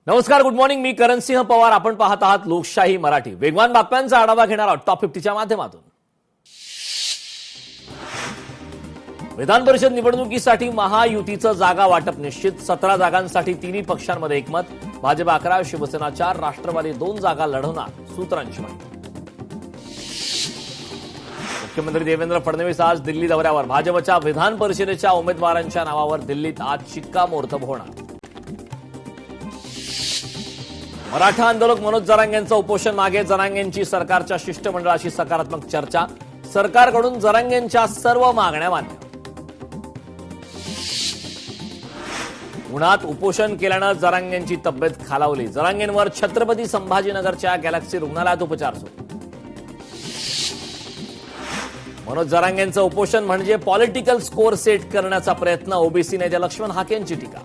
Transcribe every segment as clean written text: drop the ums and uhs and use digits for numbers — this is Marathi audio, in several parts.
नमस्कार, गुड मॉर्निंग. मी करणसिंह पवार. आपण पाहत आहात लोकशाही मराठी. वेगवान बातम्यांचा आढावा घेणार आहोत टॉप 50च्या माध्यमातून. विधान परिषद निवडणुकीसाठी महायुतीचं जागा वाटप निश्चित. 17 जागांसाठी तिन्ही पक्षांमध्ये एकमत. भाजप 11, शिवसेना 4, राष्ट्रवादी 2 जागा लढवणार, सूत्रांची माहिती. मुख्यमंत्री देवेंद्र फडणवीस आज दिल्ली दौऱ्यावर. भाजपच्या विधान परिषदेच्या उमेदवारांच्या नावावर दिल्लीत आज शिक्कामोर्तब होणार. मराठा आंदोलक मनोज जरांगेंचं उपोषण मागे. जरांगेंची सरकारच्या शिष्टमंडळाशी सकारात्मक चर्चा. सरकारकडून जरांगेंच्या सर्व मागण्या मान्य. उन्हात उपोषण केल्यानं जरांगेंची तब्येत खालावली. जरांगेंवर छत्रपती संभाजीनगरच्या गॅलेक्सी रुग्णालयात उपचार सुरू. मनोज जरांगेंचं उपोषण म्हणजे पॉलिटिकल स्कोर सेट करण्याचा प्रयत्न. ओबीसी नेते लक्ष्मण हाकेंची टीका.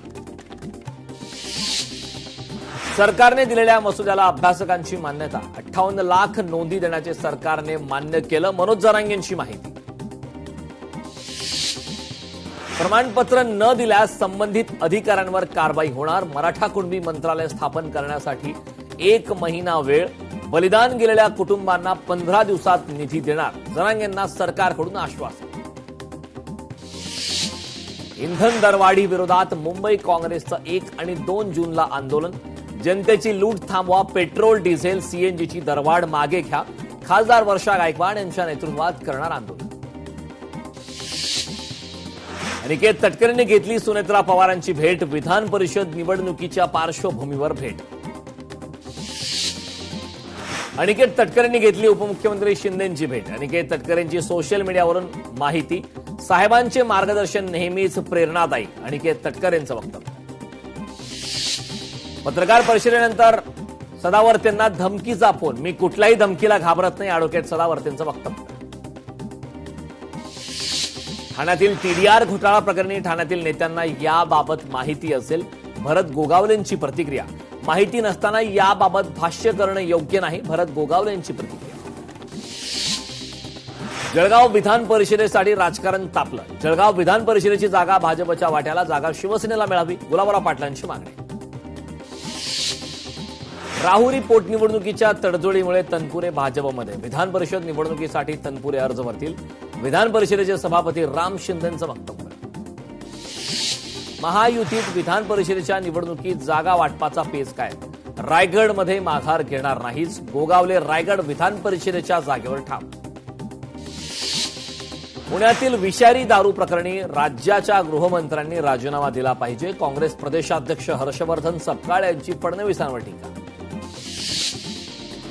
सरकारने दिलेल्या मसुद्याला अभ्यासकांची मान्यता. 58 लाख नोंदी देण्याचे सरकारने मान्य केलं, मनोज जरांगेंची माहिती. प्रमाणपत्र न दिल्यास संबंधित अधिकाऱ्यांवर कारवाई होणार. मराठा कुणबी मंत्रालय स्थापन करण्यासाठी 1 महिना वेळ. बलिदान गेलेल्या कुटुंबांना 15 दिवसात निधी देणार. जरांगेंना सरकारकडून आश्वासन. इंधन दरवाढी विरोधात मुंबई काँग्रेसचं 1 आणि 2 जूनला आंदोलन. जनतेची लूट थांबवा. पेट्रोल, डिझेल, सीएनजीची दरवाढ मागे घ्या. खासदार वर्षा गायकवाड यांच्या नेतृत्वात करणार आंदोलन. अनिकेत तटकरेंनी घेतली सुनेत्रा पवारांची भेट. विधान परिषद निवडणुकीच्या पार्श्वभूमीवर भेट. अनिकेत तटकरेंनी घेतली उपमुख्यमंत्री शिंदेंची भेट. अनिकेत तटकरेंची सोशल मीडियावरून माहिती. साहेबांचे मार्गदर्शन नेहमीच प्रेरणादायी, अनिकेत तटकरेंचं वक्तव्य. पत्रकार परिषदेनंतर सदावर्तेंना धमकीचा फोन. मी कुठल्याही धमकीला घाबरत नाही, ॲडव्होकेट सदावर्तेंचं वक्तव्य. ठाण्यातील टीडीआर घोटाळा प्रकरणी ठाण्यातील नेत्यांना याबाबत माहिती असेल. भरत गोगावलेंची प्रतिक्रिया. माहिती नसताना याबाबत भाष्य करणं योग्य नाही, भरत गोगावलेंची प्रतिक्रिया. जळगाव विधान परिषदेसाठी राजकारण तापलं. जळगाव विधान परिषदेची जागा भाजपच्या वाट्याला. जागा शिवसेनेला मिळावी, गुलाबराव पाटलांची मागणी. राहुरी पोटनिवडणुकीच्या तडजोडीमुळे तनपुरे भाजपमध्ये. विधान परिषद निवडणुकीसाठी तनपुरे अर्ज भरतील. विधान परिषदेचे सभापती राम शिंदेंचं वक्तव्य. महायुतीत विधान परिषदेच्या निवडणुकीत जागा वाटपाचा पेच काय. रायगडमध्ये माघार घेणार नाहीच. गोगावले रायगड विधान परिषदेच्या जागेवर ठाम. पुण्यातील विषारी दारू प्रकरणी राज्याच्या गृहमंत्र्यांनी राजीनामा दिला पाहिजे. काँग्रेस प्रदेशाध्यक्ष हर्षवर्धन सपकाळ यांची फडणवीसांवर टीका.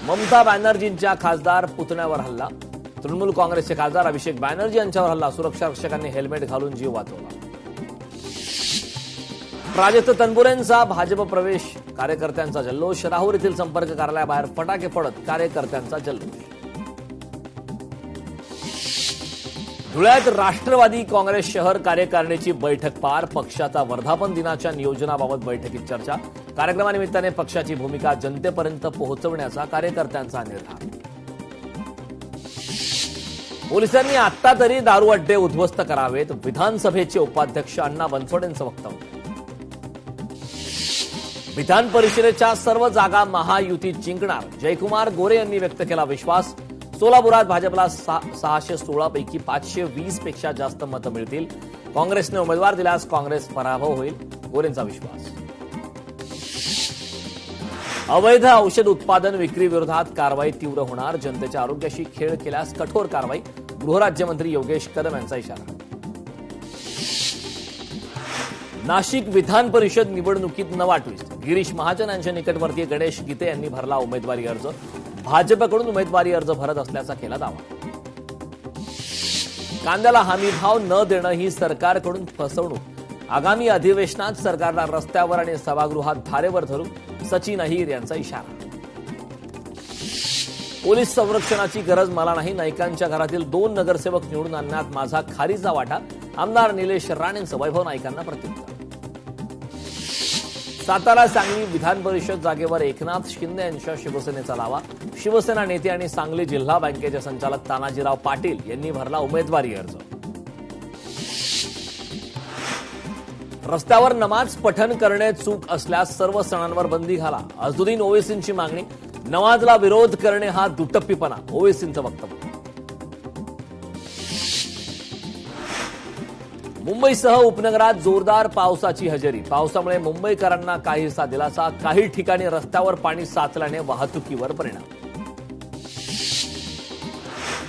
ममता बॅनर्जींच्या खासदार पुतण्यावर हल्ला. तृणमूल काँग्रेसचे खासदार अभिषेक बॅनर्जी यांच्यावर हल्ला. सुरक्षा रक्षकांनी हेल्मेट घालून जीव वाचवला. प्राजक्त तनपुरेंचा भाजप प्रवेश. कार्यकर्त्यांचा जल्लोष. राहुरी येथील संपर्क कार्यालयाबाहेर फटाके फोडत कार्यकर्त्यांचा जल्लोष. धुळ्यात राष्ट्रवादी काँग्रेस शहर कार्यकारिणीची बैठक पार. पक्षाचा वर्धापन दिनाच्या नियोजनाबाबत बैठकीत चर्चा. कार्यक्रमानिमित्ताने पक्षाची भूमिका जनतेपर्यंत पोहोचवण्याचा कार्यकर्त्यांचा निर्धार. पोलिसांनी आत्ता तरी दारू अड्डे उद्ध्वस्त करावेत. विधानसभेचे उपाध्यक्ष अण्णा बनसोडेंचं वक्तव्य. विधान परिषदेच्या सर्व जागा महायुतीत जिंकणार. जयकुमार गोरे यांनी व्यक्त केला विश्वास. सोलापुरात भाजपला 616 पैकी 520 पेक्षा जास्त मतं मिळतील. काँग्रेसने उमेदवार दिल्यास काँग्रेस पराभव होईल, गोरेंचा विश्वास. अवैध औषध उत्पादन विक्री विरोधात कारवाई तीव्र होणार. जनतेच्या आरोग्याशी खेळ केल्यास कठोर कारवाई. गृहराज्यमंत्री योगेश कदम यांचा इशारा. नाशिक विधान परिषद निवडणुकीत नवा ट्विस्ट. गिरीश महाजन यांच्या निकटवर्तीय गणेश गीते यांनी भरला उमेदवारी अर्ज. भाजपकडून उमेदवारी अर्ज भरत असल्याचा केला दावा. कांद्याला हमी भाव न देणं ही सरकारकडून फसवणूक. आगामी अधिवेशनात सरकारला रस्त्यावर आणि सभागृहात धारेवर धरू. सचिन अहिर यांचा इशारा. पोलीस संरक्षणाची गरज मला नाही. नाईकांच्या घरातील 2 नगरसेवक निवडून आणण्यात माझा खारीचा वाटा. आमदार निलेश राणेंचं वैभव नाईकांना प्रत्युत्तर. सातारा सांगली विधान परिषद जागेवर एकनाथ शिंदे यांच्या शिवसेनेचा लावा. शिवसेना नेते आणि सांगली जिल्हा बँकेचे संचालक तानाजीराव पाटील यांनी भरला उमेदवारी अर्ज. रस्त्यावर नमाज पठण करणे चूक असल्यास सर्व सणांवर बंदी घाला. अझुद्दीन ओवेसींची मागणी. नमाजला विरोध करणे हा दुटप्पीपणा, ओवेसींचं वक्तव्य. मुंबईसह उपनगरात जोरदार पावसाची हजेरी. पावसामुळे मुंबईकरांना काहीसा दिलासा. काही ठिकाणी रस्त्यावर पाणी साचल्याने वाहतुकीवर परिणाम.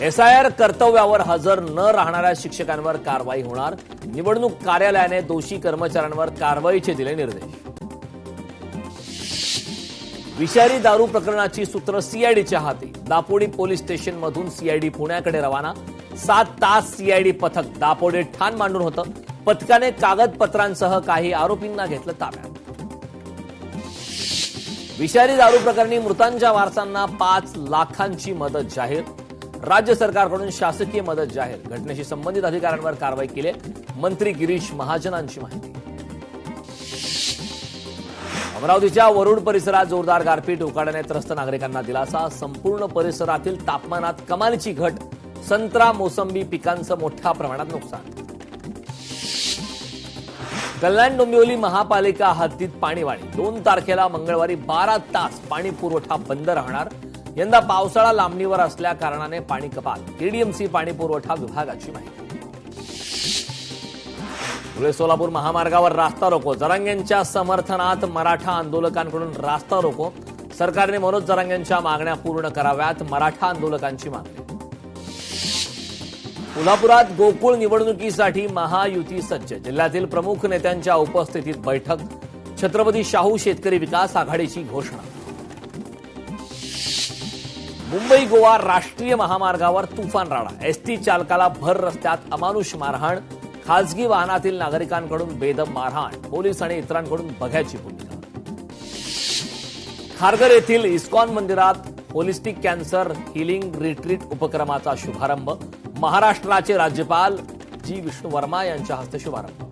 एसआयआर कर्तव्यावर हजर न राहणाऱ्या शिक्षकांवर कारवाई होणार. निवडणूक कार्यालयाने दोषी कर्मचाऱ्यांवर कारवाईचे दिले निर्देश. विषारी दारू प्रकरणाची सूत्र सीआयडीच्या हाती. दापोडी पोलीस स्टेशनमधून सीआयडी पुण्याकडे रवाना. 7 तास सीआयडी पथक दापोडे ठाण मांडून होतं. पथकाने कागदपत्रांसह काही आरोपींना घेतलं ताब्यात. विषारी दारू प्रकरणी मृतांच्या वारसांना 5 लाखांची मदत जाहीर. राज्य सरकारकडून शासकीय मदत जाहीर. घटनेशी संबंधित अधिकाऱ्यांवर कारवाई केली. मंत्री गिरीश महाजनांची माहिती. अमरावतीच्या वरुड परिसरात जोरदार गारपीट. उकाड्याने त्रस्त नागरिकांना दिलासा. संपूर्ण परिसरातील तापमानात कमालीची घट. संत्रा मोसंबी पिकांचं मोठ्या प्रमाणात नुकसान. कल्याण डोंबिवली महापालिका हद्दीत पाणीवाढी. 2 तारखेला मंगळवारी 12 तास पाणी पुरवठा बंद राहणार. यंदा पावसाळा लांबणीवर असल्या कारणाने पाणी कपात. केडीएमसी पाणी पुरवठा विभागाची माहिती. धुळे सोलापूर महामार्गावर रास्ता रोको. जरांगेंच्या समर्थनात मराठा आंदोलकांकडून रास्ता रोको. सरकारने मनोज जरांगेंच्या मागण्या पूर्ण कराव्यात. मराठा आंदोलकांची मागणी. कोल्हापुरात गोकुळ निवडणुकीसाठी महायुती सज्ज. जिल्ह्यातील प्रमुख नेत्यांच्या उपस्थितीत बैठक. छत्रपती शाहू शेतकरी विकास आघाडीची घोषणा. मुंबई गोवा राष्ट्रीय महामार्गावर तुफान राडा. एसटी चालकाला भर रस्त्यात अमानुष मारहाण. खासगी वाहनातील नागरिकांकडून बेदम मारहाण. पोलीस आणि इतरांकडून बघ्याची भूमिका. खारघर येथील इस्कॉन मंदिरात होलिस्टिक कॅन्सर हिलिंग रिट्रीट उपक्रमाचा शुभारंभ. महाराष्ट्राचे राज्यपाल जी विष्णू वर्मा यांच्या हस्ते शुभारंभ.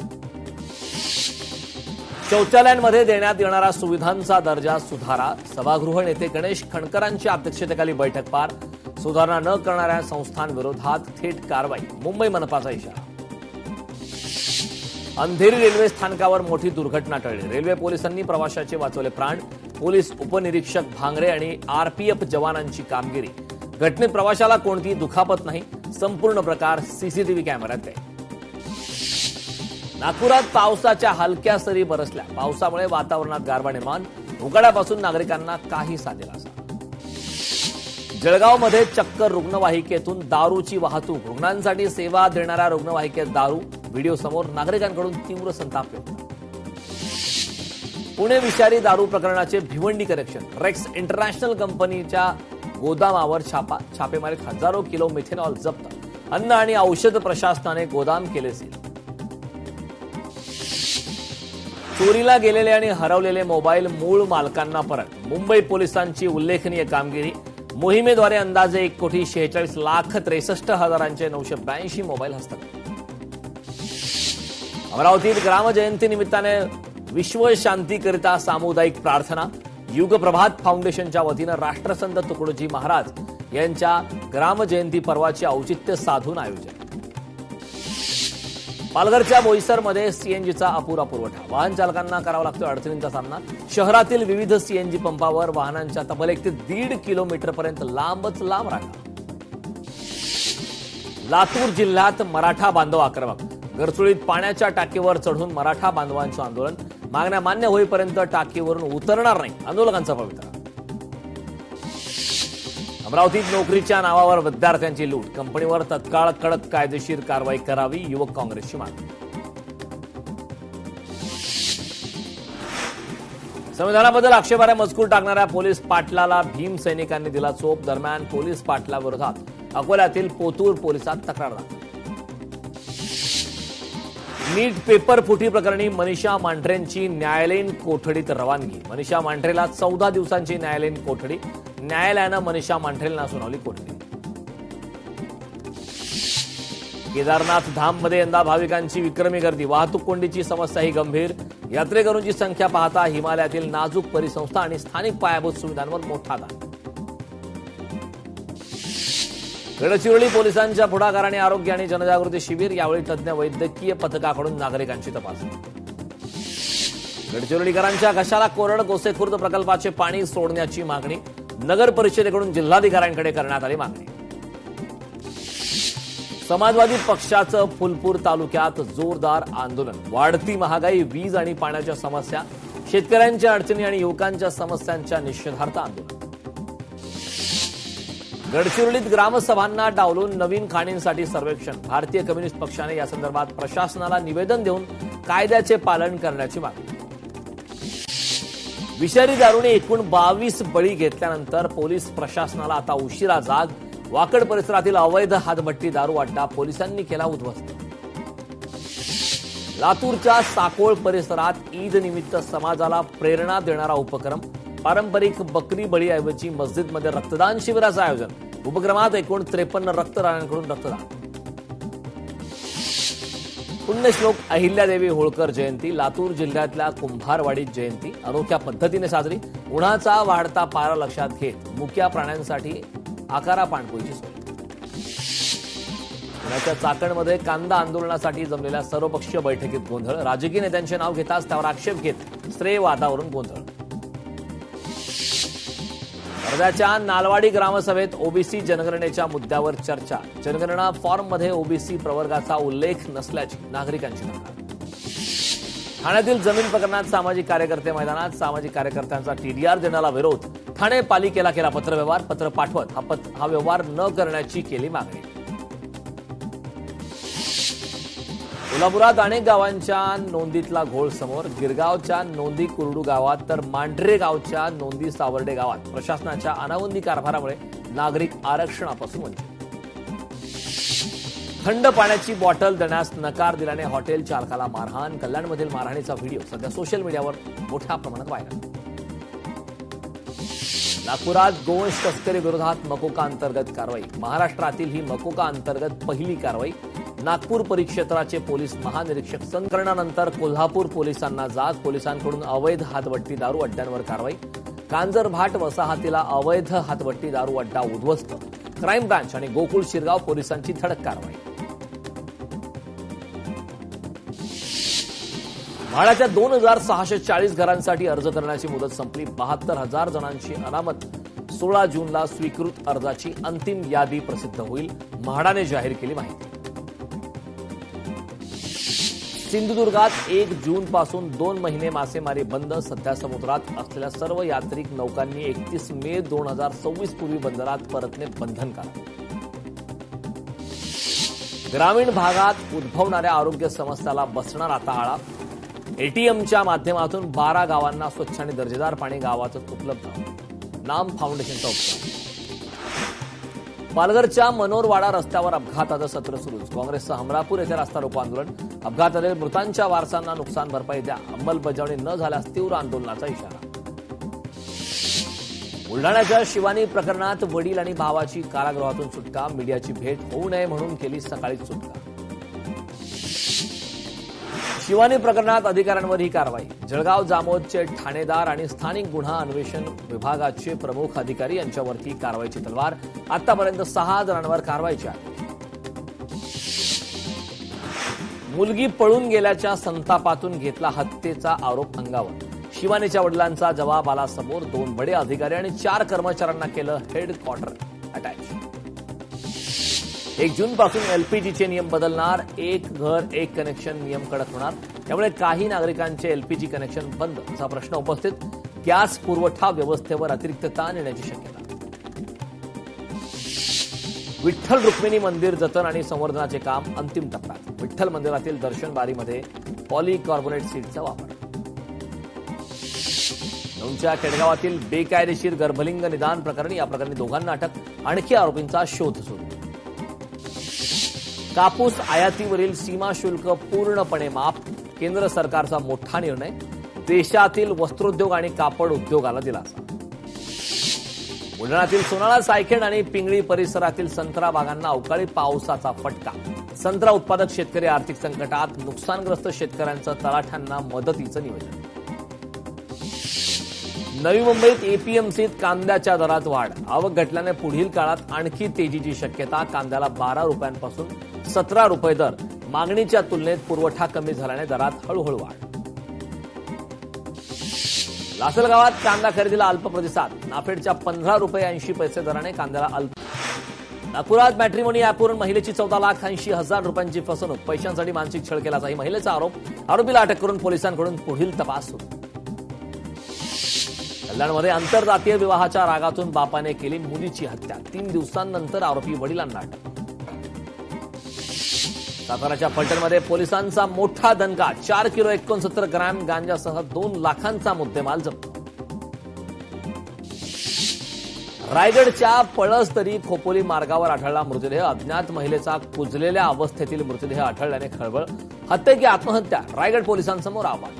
शौचालयांमध्ये देण्यात येणाऱ्या सुविधांचा दर्जा सुधारा. सभागृह नेते गणेश खणकरांच्या अध्यक्षतेखाली बैठक पार. सुधारणा न करणाऱ्या संस्थांविरोधात थेट कारवाई. मुंबई मनपाचा इशारा. अंधेरी रेल्वे स्थानकावर मोठी दुर्घटना टळली. रेल्वे पोलिसांनी प्रवाशाचे वाचवले प्राण. पोलीस उपनिरीक्षक भांगरे आणि आरपीएफ जवानांची कामगिरी. घटनेत प्रवाशाला कोणतीही दुखापत नाही. संपूर्ण प्रकार सीसीटीव्ही कॅमेऱ्यात आहे. नागपुरात पावसाच्या हलक्या सरी बरसल्या. पावसामुळे वातावरणात गारवा निर्माण. उकाड्यापासून नागरिकांना काहीसा दिलासा. जळगावमध्ये चक्क रुग्णवाहिकेतून दारूची वाहतूक. रुग्णांसाठी सेवा देणाऱ्या रुग्णवाहिकेत दारू. व्हिडिओ समोर. नागरिकांकडून तीव्र संताप व्यक्त. पुणे विषारी दारू प्रकरणाचे भिवंडी कनेक्शन. रेक्स इंटरनॅशनल कंपनीच्या गोदामावर छापा. छापेमारीत हजारो किलो मिथेनॉल जप्त. अन्न आणि औषध प्रशासनाने गोदाम केले सील. चोरीला गेलेले आणि हरवलेले मोबाईल मूळ मालकांना परत. मुंबई पोलिसांची उल्लेखनीय कामगिरी. मोहिमेद्वारे अंदाजे 1,46,63,000चे 982 मोबाईल हस्तगत. अमरावतीत ग्रामजयंती निमित्ताने विश्व शांतीकरिता सामुदायिक प्रार्थना. युगप्रभात फाउंडेशनच्या वतीनं राष्ट्रसंत तुकडोजी महाराज यांच्या ग्रामजयंती पर्वाचे औचित्य साधून आयोजन. पालघरच्या बोईसरमध्ये सीएनजीचा अपुरा पुरवठा. वाहन चालकांना करावा लागतो अडचणींचा सामना. शहरातील विविध सीएनजी पंपावर वाहनांच्या तब्बल 1 ते 1.5 किलोमीटरपर्यंत लांबच लांब रांगा. लातूर जिल्ह्यात मराठा बांधव आक्रमक. गरचुळीत पाण्याच्या टाकीवर चढून मराठा बांधवांचं आंदोलन. मागण्या मान्य होईपर्यंत टाकीवरून उतरणार नाही. आंदोलकांचा पवित्रा. अमरावतीत नोकरीच्या नावावर विद्यार्थ्यांची लूट. कंपनीवर तत्काळ कडक कायदेशीर कारवाई करावी. युवक काँग्रेसची मागणी. संविधानाबद्दल आक्षेपार्ह मजकूर टाकणाऱ्या पोलीस पाटलाला भीम सैनिकांनी दिला चोप. दरम्यान पोलीस पाटलाविरोधात अकोल्यातील पोतूर पोलिसात तक्रार दाखल. नीट पेपर फुटी प्रकरणी मनीषा मांढरेंची न्यायालयीन कोठडीत रवानगी. मनीषा मांढरेला 14 दिवसांची न्यायालयीन कोठडी. न्यायालयानं मनीषा मांढरेंना सुनावली कोठडी. केदारनाथ धाममध्ये यंदा भाविकांची विक्रमी गर्दी. वाहतूक कोंडीची समस्याही गंभीर. यात्रेकरूंची संख्या पाहता हिमालयातील नाजूक परिसंस्था आणि स्थानिक पायाभूत सुविधांवर मोठा दाब. गडचिरोली पोलिसांच्या पुढाकाराने आरोग्य आणि जनजागृती शिबिर. यावेळी तज्ज्ञ वैद्यकीय पथकाकडून नागरिकांची तपासणी. गडचिरोलीकरांच्या घशाला कोरड गोसेखुर्द प्रकल्पाचे पाणी सोडण्याची मागणी नगर परिषदेकडून जिल्हाधिकाऱ्यांकडे करण्यात आली मागणी. समाजवादी पक्षाचं फुलपूर तालुक्यात जोरदार आंदोलन. वाढती महागाई, वीज आणि पाण्याच्या समस्या, शेतकऱ्यांच्या अडचणी आणि युवकांच्या समस्यांच्या निषेधार्थ आंदोलन. गडचिरोलीत ग्रामसभांना डावलून नवीन खाणींसाठी सर्वेक्षण. भारतीय कम्युनिस्ट पक्षाने यासंदर्भात प्रशासनाला निवेदन देऊन कायद्याचे पालन करण्याची मागणी. विषारी दारूने एकूण 22 बळी घेतल्यानंतर पोलीस प्रशासनाला आता उशिरा जाग. वाकड परिसरातील अवैध हातभट्टी दारू अड्डा पोलिसांनी केला उद्ध्वस्त. लातूरच्या साकोळ परिसरात ईद निमित्त समाजाला प्रेरणा देणारा उपक्रम. पारंपरिक बकरी बळीऐवजी मस्जिदमध्ये रक्तदान शिबिराचं आयोजन. उपक्रमात एकूण 53 रक्तदानांकडून रक्तदान. पुण्यश्लोक अहिल्यादेवी होळकर जयंती. लातूर जिल्ह्यातल्या कुंभारवाडीत जयंती अनोख्या पद्धतीने साजरी. उन्हाचा वाढता पारा लक्षात घेत मुक्या प्राण्यांसाठी आकारा पाणपोईची सोय. पुण्याच्या चाकणमध्ये कांदा आंदोलनासाठी जमलेल्या सर्वपक्षीय बैठकीत गोंधळ. राजकीय नेत्यांचे नाव घेताच त्यावर आक्षेप घेत स्त्रे वादावरून गोंधळ. वर्ध्याच्या नालवाडी ग्रामसभेत ओबीसी जनगणनेच्या मुद्द्यावर चर्चा. जनगणना फॉर्ममध्ये ओबीसी प्रवर्गाचा उल्लेख नसल्याची नागरिकांची तक्रार. ठाण्यातील जमीन प्रकरणात सामाजिक कार्यकर्ते मैदानात. सामाजिक कार्यकर्त्यांचा टीडीआर देण्याला विरोध. ठाणे पालिकेला केला पत्रव्यवहार. पत्र पाठवत हा व्यवहार न करण्याची केली मागणी. कोल्हापुरात अनेक गावांच्या नोंदीतला घोळ समोर. गिरगावच्या नोंदी कुरडू गावात तर मांढरे गावच्या नोंदी सावर्डे गावात प्रशासनाच्या अनावंदी कारभारामुळे नागरिक आरक्षणापासून वंचित. थंड पाण्याची बॉटल देण्यास नकार दिल्याने हॉटेल चालकाला मारहाण. कल्याणमधील मारहाणीचा व्हिडिओ सध्या सोशल मीडियावर मोठ्या प्रमाणात व्हायरल. नागपुरात गोवंश तस्करी विरोधात मकोका अंतर्गत कारवाई. महाराष्ट्रातील ही मकोका अंतर्गत पहिली कारवाई. नागपूर परिक्षेत्राचे पोलीस महानिरीक्षक संकलनानंतर कोल्हापूर पोलिसांना जाग. पोलिसांकडून अवैध हातभट्टी दारू अड्ड्यांवर कारवाई. कांजरभाट वसाहतीला अवैध हातभट्टी दारू अड्डा उद्ध्वस्त. क्राईम ब्रांच आणि गोकुळ शिरगाव पोलिसांची धडक कारवाई. म्हाडाच्या 2640 घरांसाठी अर्ज करण्याची मुदत संपली. 72,000 जणांची अनामत. 16 जूनला स्वीकृत अर्जाची अंतिम यादी प्रसिद्ध होईल. म्हाडाने जाहीर केली माहिती. सिंधुदुर्गात 1 जूनपासून 2 महिने मासेमारी बंद. सध्या समुद्रात असलेल्या सर्व यात्रिक नौकांनी 31 मे 2026 पूर्वी बंदरात परतणे बंधनकारक. ग्रामीण भागात उद्भवणाऱ्या आरोग्य समस्याला बसणार आता आळा. एटीएमच्या माध्यमातून 12 गावांना स्वच्छ आणि दर्जेदार पाणी गावातच उपलब्ध. नाम फाउंडेशनचा उपक्रम. पालघरच्या मनोरवाडा रस्त्यावर अपघाताचं सत्र सुरूच. काँग्रेसचं हमरापूर येथे रास्ता रोको आंदोलन. अपघातातील मृतांच्या वारसांना नुकसान भरपाई द्या. अंमलबजावणी न झाल्यास तीव्र आंदोलनाचा इशारा. बुलढाण्याच्या शिवानी प्रकरणात वडील आणि भावाची कारागृहातून सुटका. मीडियाची भेट होऊ नये म्हणून केली सकाळीच सुटका. शिवानी प्रकरणात अधिकाऱ्यांवर ही कारवाई. जळगाव जामोदचे ठाणेदार आणि स्थानिक गुन्हा अन्वेषण विभागाचे प्रमुख अधिकारी यांच्यावरती कारवाईची तलवार. आतापर्यंत 6 जणांवर कारवाईची आहे. मुलगी पळून गेल्याच्या संतापातून घेतला हत्येचा आरोप अंगावर. शिवानीच्या वडिलांचा जबाब आला समोर. 2 बडे अधिकारी आणि 4 कर्मचाऱ्यांना केलं हेडक्वार्टर अटॅच. 1 जूनपासून एलपीजीचे नियम बदलणार. 1 घर 1 कनेक्शन नियम कडक होणार. त्यामुळे काही नागरिकांचे एलपीजी कनेक्शन बंद असा प्रश्न उपस्थित. गॅस पुरवठा व्यवस्थेवर अतिरिक्त ताण येण्याची शक्यता. विठ्ठल रुक्मिणी मंदिर जतन आणि संवर्धनाचे काम अंतिम टप्प्यात. विठ्ठल मंदिरातील दर्शन बारीमध्ये पॉलिकार्बोनेट सीटचा वापर. नौच्या केडगावातील बेकायदेशीर गर्भलिंग निदान प्रकरणी. या प्रकरणी 2 दोघांना अटक. आणखी आरोपींचा शोध सुरू. कापूस आयातीवरील सीमा शुल्क पूर्णपणे माफ. केंद्र सरकारचा मोठा निर्णय. देशातील वस्त्रोद्योग आणि कापड उद्योगाला दिलासा. बुलढाण्यातील सोनाळा सायखेड आणि पिंगळी परिसरातील संत्रा बागांना अवकाळी पावसाचा फटका. संत्रा उत्पादक शेतकरी आर्थिक संकटात. नुकसानग्रस्त शेतकऱ्यांचं तलाठ्यांना मदतीचं निवेदन. नवी मुंबईत एपीएमसीत कांद्याच्या दरात वाढ. आवक घटल्याने पुढील काळात आणखी तेजीची शक्यता. कांद्याला 12 रुपयांपासून 17 रुपये दर. मागणीच्या तुलनेत पुरवठा कमी झाल्याने दरात हळूहळू वाढ. लासलगावात कांदा खरेदीला अल्प प्रतिसाद. नाफेडच्या 15 रुपये 80 पैसे दराने कांद्याला अल्प. नागपुरात मॅट्रिमोनी ॲपवरून महिलेची 14,80,000 रुपयांची फसवणूक. पैशांसाठी मानसिक छळ केल्याचाही महिलेचा आरोप. आरोपीला अटक करून पोलिसांकडून पुढील तपास सुरू. कल्याणमध्ये आंतरजातीय विवाहाच्या रागातून बापाने केली मुलीची हत्या. 3 दिवसांनंतर आरोपी वडिलांना अटक. साताराच्या फलटणमध्ये पोलिसांचा मोठा दणका. 4 किलो 69 ग्रॅम गांजासह 2 लाखांचा मुद्देमाल जप्त. रायगडच्या पळसदरी खोपोली मार्गावर आढळला मृतदेह. अज्ञात महिलेचा कुजलेल्या अवस्थेतील मृतदेह आढळल्याने खळबळ. हत्या की आत्महत्या, रायगड पोलिसांसमोर आव्हान.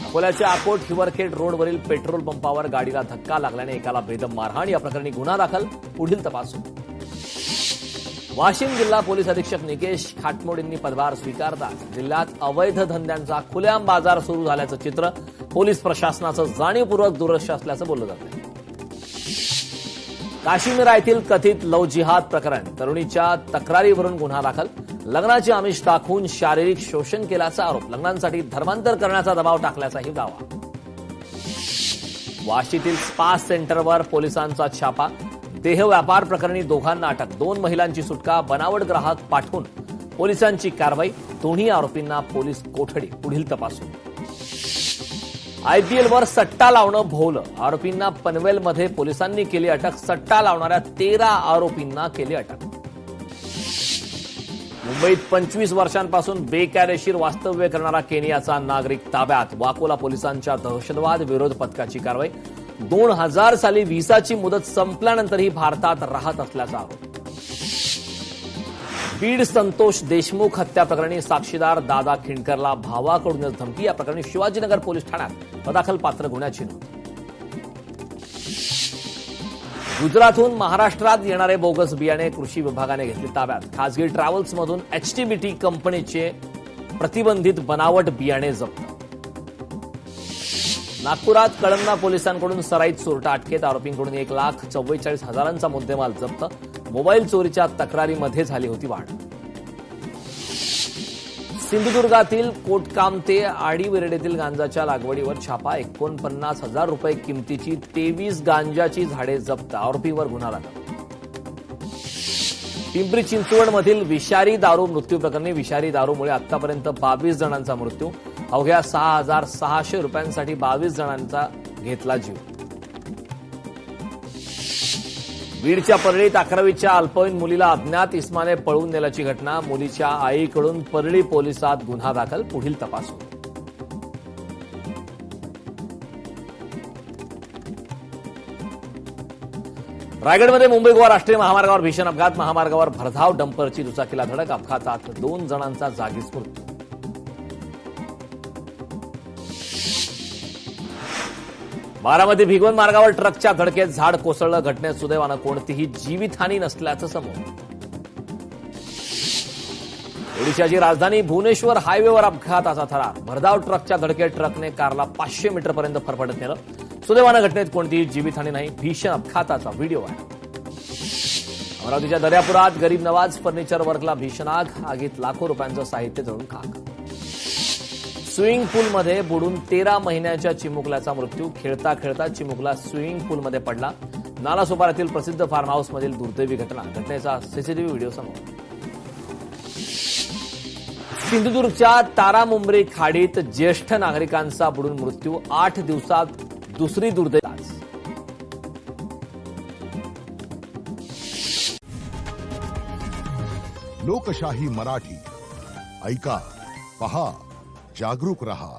अकोल्याच्या अकोट हिवरखेड रोडवरील पेट्रोल पंपावर गाडीला धक्का लागल्याने एकाला बेदम मारहाण. या प्रकरणी गुन्हा दाखल, पुढील तपास सुरू. वाशिम जिल्हा पोलीस अधीक्षक निकेश खाटमोड यांनी पदभार स्वीकारताच जिल्ह्यात अवैध धंद्यांचा खुलेआम बाजार सुरू झाल्याचं चित्र पोलीस प्रशासनाचं जाणीवपूर्वक दुर्लक्ष असल्याचं बोललं जातं. काश्मीर येथील कथित लव्ह जिहाद प्रकरण. तरुणीच्या तक्रारीवरून गुन्हा दाखल. लग्नाचे आमिष दाखवून शारीरिक शोषण केल्याचा आरोप. लग्नांसाठी धर्मांतर करण्याचा दबाव टाकल्याचाही दावा. वाशीतील स्पा सेंटरवर पोलिसांचा छापा. देह व्यापार प्रकरणी दोघांना अटक. 2 महिलांची सुटका. बनावट ग्राहक पाठवून पोलिसांची कारवाई. दोन्ही आरोपींना पोलीस कोठडी, पुढील तपास. आयपीएलवर सट्टा लावणं भोवलं. आरोपींना पनवेलमध्ये पोलिसांनी केली अटक. सट्टा लावणाऱ्या 13 आरोपींना केली अटक. मुंबईत 25 वर्षांपासून बेकायदेशीर वास्तव्य करणारा केनियाचा नागरिक ताब्यात. वाकोला पोलिसांच्या दहशतवाद विरोध पथकाची कारवाई. 2000 साली व्हिसाची मुदत संपल्यानंतरही भारतात राहत असल्याचा आरोप. बीड संतोष देशमुख हत्या प्रकरणी साक्षीदार दादा खिंडकरला भावाकडूनच धमकी. या प्रकरणी शिवाजीनगर पोलीस ठाण्यात अदाखल पात्र गुन्ह्याची नोंद. गुजरातहून महाराष्ट्रात येणारे बोगस बियाणे कृषी विभागाने घेतले ताब्यात. खासगी ट्रॅव्हल्समधून एचटीबीटी कंपनीचे प्रतिबंधित बनावट बियाणे जप्त. नागपुरात कळमना पोलिसांकडून सराईत चोरटा अटकेत. आरोपींकडून 1,44,000चा मुद्देमाल जप्त. मोबाईल चोरीच्या तक्रारीमध्ये झाली होती वाढ. सिंधुदुर्गातील कोटकामते आडीविरेडेतील गांजाच्या लागवडीवर छापा. 49,000 रुपये किमतीची 23 गांजाची झाडे जप्त. आरोपीवर गुन्हा दाखल. पिंपरी चिंचवडमधील विषारी दारू मृत्यू प्रकरणी. विषारी दारूमुळे आतापर्यंत 22 जणांचा मृत्यू. अवघ्या 6,600 रुपयांसाठी 22 जणांचा घेतला जीव. बीडच्या परळीत 11वीच्या अल्पवयीन मुलीला अज्ञात इसमाने पळवून नेल्याची घटना. मुलीच्या आईकडून परळी पोलिसात गुन्हा दाखल, पुढील तपास. रायगडमध्ये मुंबई गोवा राष्ट्रीय महामार्गावर भीषण अपघात. महामार्गावर भरधाव डंपरची दुचाकीला धडक. अपघातात 2 जणांचा जागीच मृत्यू. बारामती भिगवण मार्गावर ट्रकच्या धडकेत झाड कोसळलं. घटनेत सुदैवानं कोणतीही जीवितहानी नसल्याचं समोर. ओडिशाची राजधानी भुवनेश्वर हायवेवर अपघाताचा थरार. भरधाव ट्रकच्या धडकेत ट्रकने कारला 500 मीटरपर्यंत फरफटत नेलं. सुदैवानं घटनेत कोणतीही जीवितहानी नाही. भीषण अपघाताचा व्हिडिओ आहे. अमरावतीच्या दर्यापुरात गरीब नवाज फर्निचर वर्कला भीषण आग. आगीत लाखो रुपयांचं साहित्य जळून खाक. स्विमिंग पूलमध्ये बुडून 13 महिन्याच्या चिमुकल्याचा मृत्यू. खेळता खेळता चिमुकला स्विमिंग पूलमध्ये पडला. नालासोपाऱ्यातील प्रसिद्ध फार्म हाऊसमधील दुर्दैवी घटना. घटनेचा सीसीटीव्ही व्हिडिओ समोर. सिंधुदुर्गच्या तारामुंबरी खाडीत ज्येष्ठ नागरिकांचा बुडून मृत्यू. 8 दिवसात दुसरी दुर्दैवी लाच. लोकशाही मराठी ऐका, पहा, जागरूक रहा.